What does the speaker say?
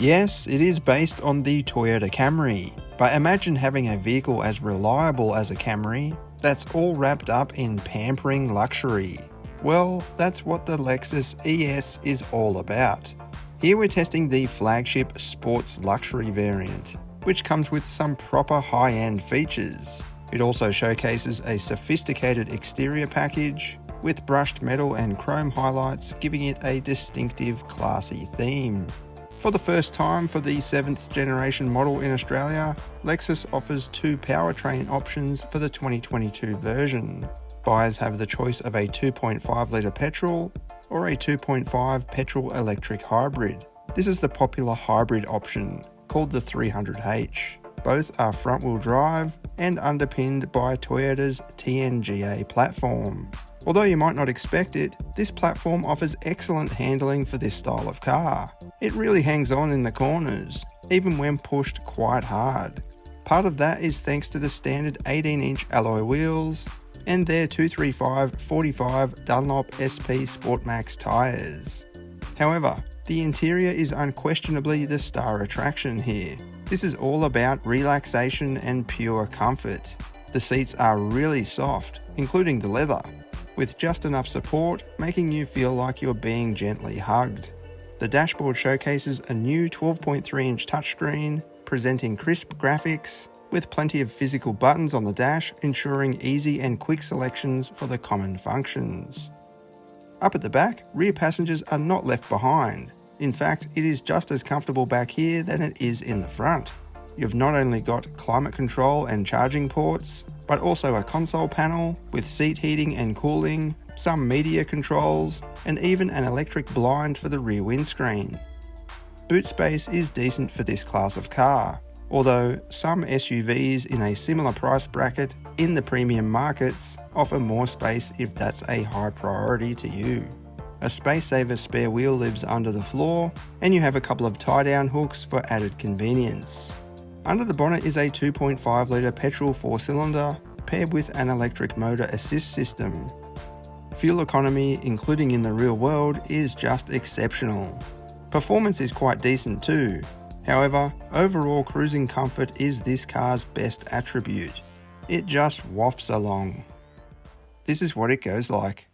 Yes, it is based on the Toyota Camry, but imagine having a vehicle as reliable as a Camry that's all wrapped up in pampering luxury. Well, that's what the Lexus ES is all about. Here we're testing the flagship sports luxury variant, which comes with some proper high-end features. It also showcases a sophisticated exterior package with brushed metal and chrome highlights, giving it a distinctive, classy theme. For the first time for the 7th generation model in Australia, Lexus offers two powertrain options for the 2022 version. Buyers have the choice of a 2.5 litre petrol or a 2.5 petrol electric hybrid. This is the popular hybrid option, called the 300H. Both are front-wheel drive and underpinned by Toyota's TNGA platform. Although you might not expect it, this platform offers excellent handling for this style of car. It really hangs on in the corners, even when pushed quite hard. Part of that is thanks to the standard 18-inch alloy wheels and their 235/45 Dunlop SP Sportmax tyres. However, the interior is unquestionably the star attraction here. This is all about relaxation and pure comfort. The seats are really soft, including the leather, with just enough support, making you feel like you're being gently hugged. The dashboard showcases a new 12.3-inch touchscreen, presenting crisp graphics, with plenty of physical buttons on the dash, ensuring easy and quick selections for the common functions. Up at the back, rear passengers are not left behind. In fact, it is just as comfortable back here than it is in the front. You've not only got climate control and charging ports, but also a console panel with seat heating and cooling, some media controls, and even an electric blind for the rear windscreen. Boot space is decent for this class of car, although some SUVs in a similar price bracket in the premium markets offer more space if that's a high priority to you. A space-saver spare wheel lives under the floor, and you have a couple of tie-down hooks for added convenience. Under the bonnet is a 2.5 litre petrol 4-cylinder paired with an electric motor assist system. Fuel economy, including in the real world, is just exceptional. Performance is quite decent too. However, overall cruising comfort is this car's best attribute. It just wafts along. This is what it goes like.